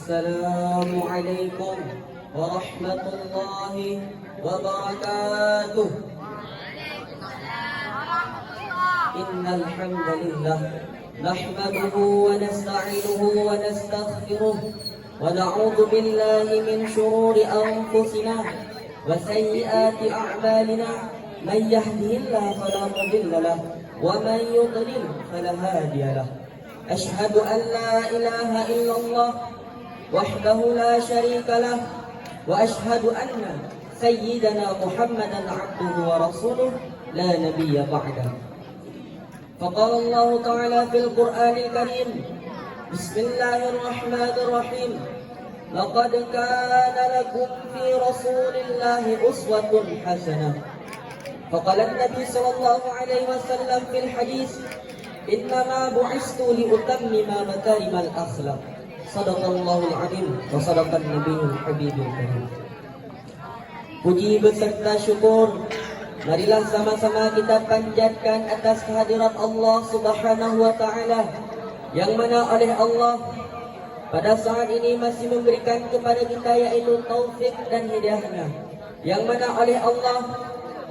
السلام عليكم ورحمة الله وبركاته. إن الحمد لله نحمده ونستعينه ونستغفره ونعوذ بالله من شرور أنفسنا وسيئات أعمالنا. من يهده الله فلا مضل له ومن يضلل فلا هادي له. أشهد أن لا إله إلا الله وحده لا شريك له وأشهد أن سيدنا محمدا عبده ورسوله لا نبي بعده. فقال الله تعالى في القرآن الكريم: بسم الله الرحمن الرحيم. لقد كان لكم في رسول الله أسوة حسنة. فقال النبي صلى الله عليه وسلم في الحديث: إنما بعثت لأتمم مكارم الأخلاق. صدق الله العظيم وصدق النبي الحبيب الكريم. Puji beserta syukur marilah sama-sama kita panjatkan atas kehadirat Allah Subhanahu wa taala, yang mana oleh Allah pada saat ini masih memberikan kepada kita yaitu taufik dan hidayahnya, yang mana oleh Allah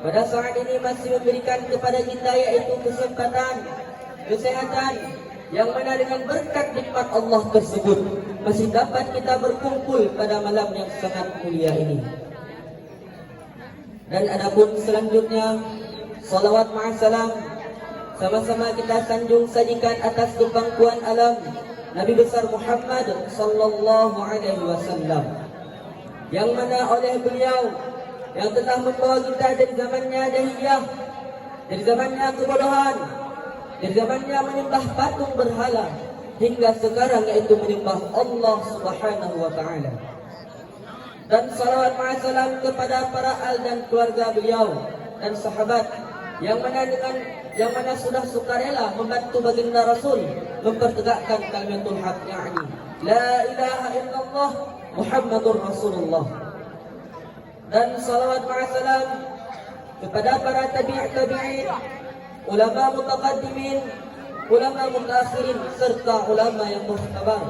pada saat ini masih memberikan kepada kita yaitu kesempatan, kesehatan, yang mana dengan berkat nikmat Allah tersebut masih dapat kita berkumpul pada malam yang sangat mulia ini. Dan adapun selanjutnya, salawat ma'asalam sama-sama kita sanjung sajikan atas kepangkuan alam Nabi besar Muhammad sallallahu alaihi wasallam, yang mana oleh beliau yang telah membawa kita dari zamannya jahiliyah, dari zamannya kebodohan, dari zamannya menyembah patung berhala, hingga sekarang yaitu menyembah Allah Subhanahu wa taala. Dan salawat ma'asalam kepada para al dan keluarga beliau dan sahabat yang mana sudah sukarela membantu baginda Rasul mempertegakkan kalimatul haq, yakni la ilaha illallah Muhammadur Rasulullah. Dan salawat ma'asalam kepada para tabi'in, ulama mutaqaddimin, ulama mutaakhirin, serta ulama yang muhtabar,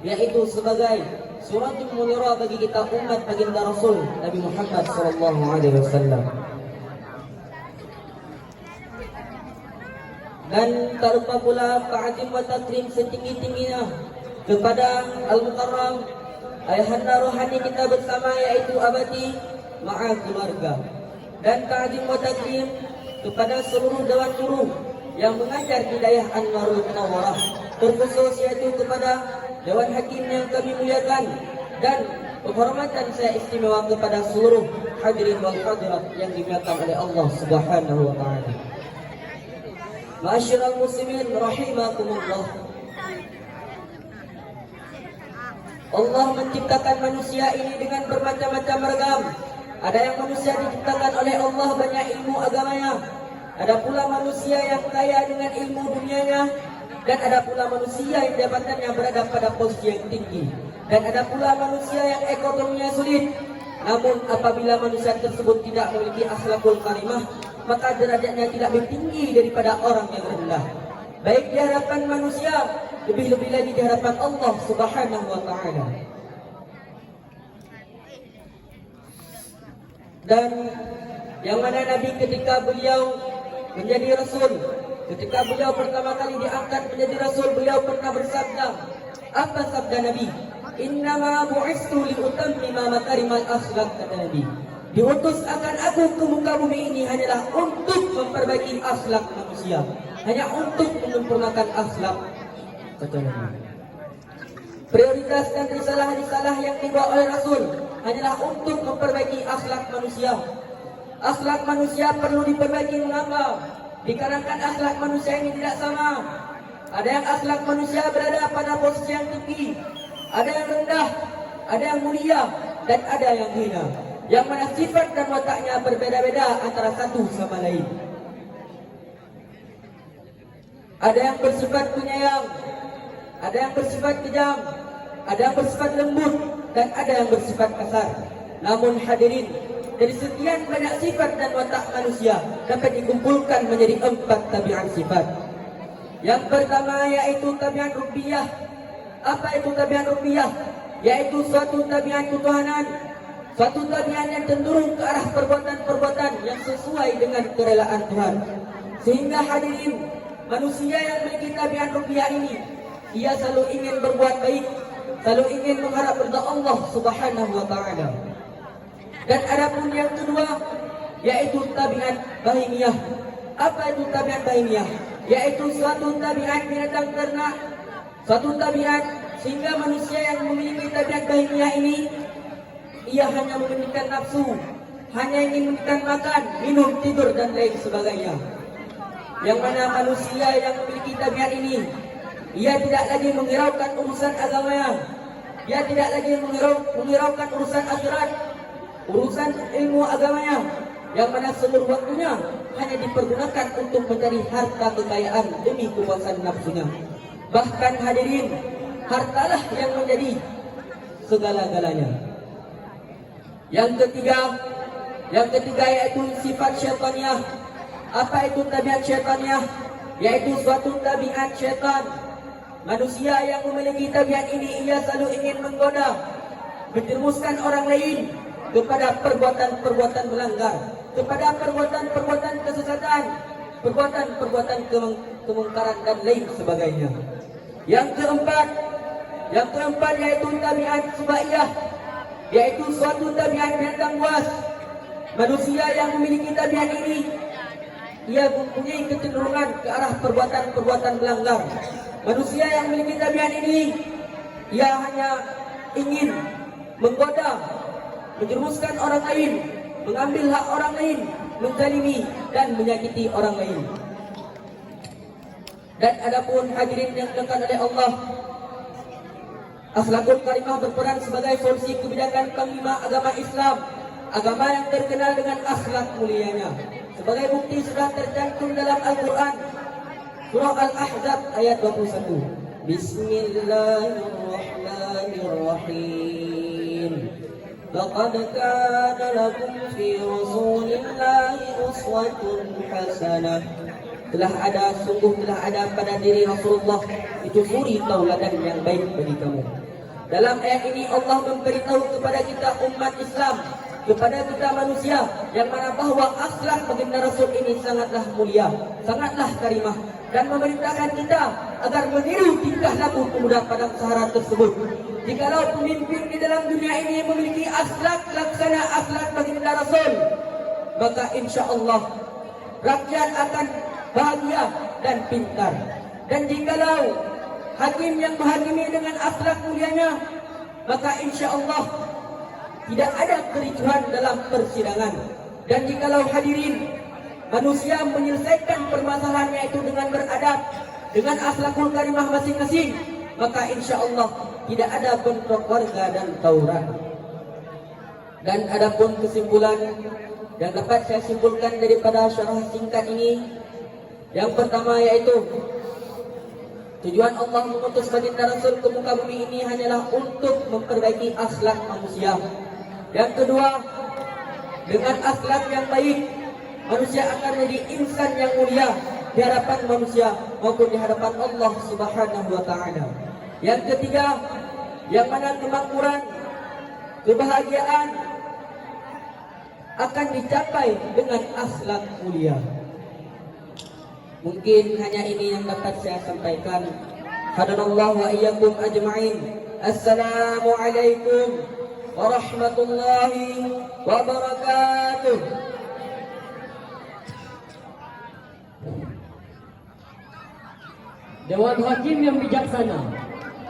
yaitu sebagai suratul munirah bagi kita umat baginda Rasul Nabi Muhammad sallallahu alaihi wasallam. Dan tak lupa pula ta'zim wa takrim setinggi-tingginya kepada al-mukarram ayahanda rohani kita bersama yaitu abadi ma'a keluarga. Dan ta'zim wa takrim kepada seluruh dewan guru yang mengajar hidayah Anwarul Munawwarah, terkhusus yaitu kepada Dewan Hakim yang kami muliakan, dan penghormatan saya istimewa kepada seluruh hadirin wal hadirat yang dimuliakan oleh Allah Subhanahu wa taala. Ma'asyiral muslimin rahimakumullah. Allah menciptakan manusia ini dengan bermacam-macam ragam. Ada yang manusia diciptakan oleh Allah banyak ilmu agamanya, ada pula manusia yang kaya dengan ilmu dunianya, dan ada pula manusia yang jabatannya berada pada posisi yang tinggi, dan ada pula manusia yang ekonominya sulit. Namun apabila manusia tersebut tidak memiliki akhlakul karimah, maka derajatnya tidak lebih tinggi daripada orang yang rendah, baik di hadapan manusia, lebih-lebih lagi di hadapan Allah Subhanahu wa taala. Dan yang mana Nabi ketika beliau menjadi Rasul, ketika beliau pertama kali diangkat menjadi Rasul, beliau pernah bersabda. Apa sabda Nabi? Innama bu'istu liutammima makarimal akhlak, kata Nabi. Diutus akan aku ke muka bumi ini hanyalah untuk memperbaiki akhlak manusia, hanya untuk menyempurnakan akhlak, kata Nabi. Prioritas dan risalah-risalah yang dibawa oleh Rasul hanyalah untuk memperbaiki akhlak manusia. Akhlak manusia perlu diperbaiki. Mengapa? Dikarenakan akhlak manusia ini tidak sama. Ada yang akhlak manusia berada pada posisi yang tinggi, ada yang rendah, ada yang mulia, dan ada yang hina, yang mana sifat dan wataknya berbeda-beda antara satu sama lain. Ada yang bersifat penyayang, ada yang bersifat kejam, ada yang bersifat lembut, dan ada yang bersifat kasar. Namun hadirin, dari sekian banyak sifat dan watak manusia dapat dikumpulkan menjadi 4 tabiat sifat. Yang pertama yaitu tabiat rubbiyah. Apa itu tabiat rubbiyah? yaitu suatu tabiat ketuhanan, suatu tabiat yang cenderung ke arah perbuatan-perbuatan yang sesuai dengan kerelaan Tuhan. Sehingga hadirin, manusia yang memiliki tabiat rupiah ini, ia selalu ingin berbuat baik, selalu ingin mengharap ridha Allah Subhanahu wa taala. Dan adapun yang kedua, yaitu tabiat bahimiyah. Apa itu tabiat bahimiyah? Yaitu suatu tabiat binatang ternak, suatu tabiat sehingga manusia yang memiliki tabiat bahimiyah ini, ia hanya memiliki nafsu, hanya ingin memiliki makan, minum, tidur dan lain sebagainya. Yang mana manusia yang memiliki tabiat ini, ia tidak lagi menghiraukan urusan agamanya, ia tidak lagi menghiraukan urusan akhirat, urusan ilmu agamanya, yang mana seluruh waktunya hanya dipergunakan untuk mencari harta kekayaan demi kepuasan nafsunya. Bahkan hadirin, hartalah yang menjadi segala-galanya. Yang ketiga yaitu sifat syaitaniyah. Apa itu tabiat syaitaniyah? Yaitu suatu tabiat syaitan. Manusia yang memiliki tabiat ini, ia selalu ingin menggoda, menjerumuskan orang lain kepada perbuatan-perbuatan melanggar, kepada perbuatan-perbuatan kesesatan, perbuatan-perbuatan kemungkaran dan lain sebagainya. Yang keempat yaitu tabiat subaiyah, yaitu suatu tabiat binatang buas. Manusia yang memiliki tabiat ini, ia mempunyai kecenderungan ke arah perbuatan-perbuatan melanggar. Manusia yang memiliki tabiat ini, ia hanya ingin menggoda, menjerumuskan orang lain, mengambil hak orang lain, menzalimi dan menyakiti orang lain. Dan adapun hadirin yang dimuliakan oleh Allah, akhlakul karimah berperan sebagai solusi kebijakan panglima agama Islam, agama yang terkenal dengan akhlak mulianya. Sebagai bukti sudah tercantum dalam Al-Quran, surah Al-Ahzab ayat 21. Bismillahirrahmanirrahim. Laqad kana lakum fi Rasulillahi uswatun hasanah. Telah ada pada diri Rasulullah itu suri tauladan yang baik bagi kamu. Dalam ayat ini Allah memberitahu kepada kita umat Islam, kepada kita manusia, yang mana bahwa akhlak baginda Rasul ini sangatlah mulia, sangatlah karimah, dan memerintahkan kita agar meniru tingkah laku pemuda padang Sahara tersebut. Jikalau pemimpin di dalam dunia ini memiliki akhlak laksana akhlak baginda Rasul, maka insya Allah rakyat akan bahagia dan pintar. Dan jikalau hakim yang menghakimi dengan akhlak mulianya, maka insya Allah tidak ada kericuhan dalam persidangan. Dan jikalau hadirin manusia menyelesaikan permasalahannya itu dengan beradab, dengan akhlakul karimah masing-masing, maka insya Allah tidak ada bentrok warga dan tawuran. Dan adapun kesimpulan yang dapat saya simpulkan daripada syarah singkat ini, yang pertama yaitu tujuan Allah mengutus baginda Rasul ke muka bumi ini hanyalah untuk memperbaiki akhlak manusia. Yang kedua, dengan akhlak yang baik, manusia akan menjadi insan yang mulia di hadapan manusia maupun di hadapan Allah Subhanahu wa taala. Yang ketiga, yang mana kemakmuran, kebahagiaan akan dicapai dengan akhlak mulia. Mungkin hanya ini yang dapat saya sampaikan. Hadanallahu wa iyyakum ajma'in. Assalamualaikum warahmatullahi wabarakatuh. Dewan Hakim yang bijaksana,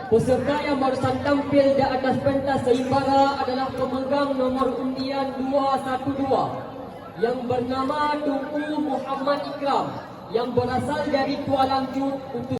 peserta yang barusan tampil di atas pentas seimbara adalah pemegang nomor undian 212 yang bernama Tunku Muhammad Ikram, yang berasal dari Kuala Lumpur untuk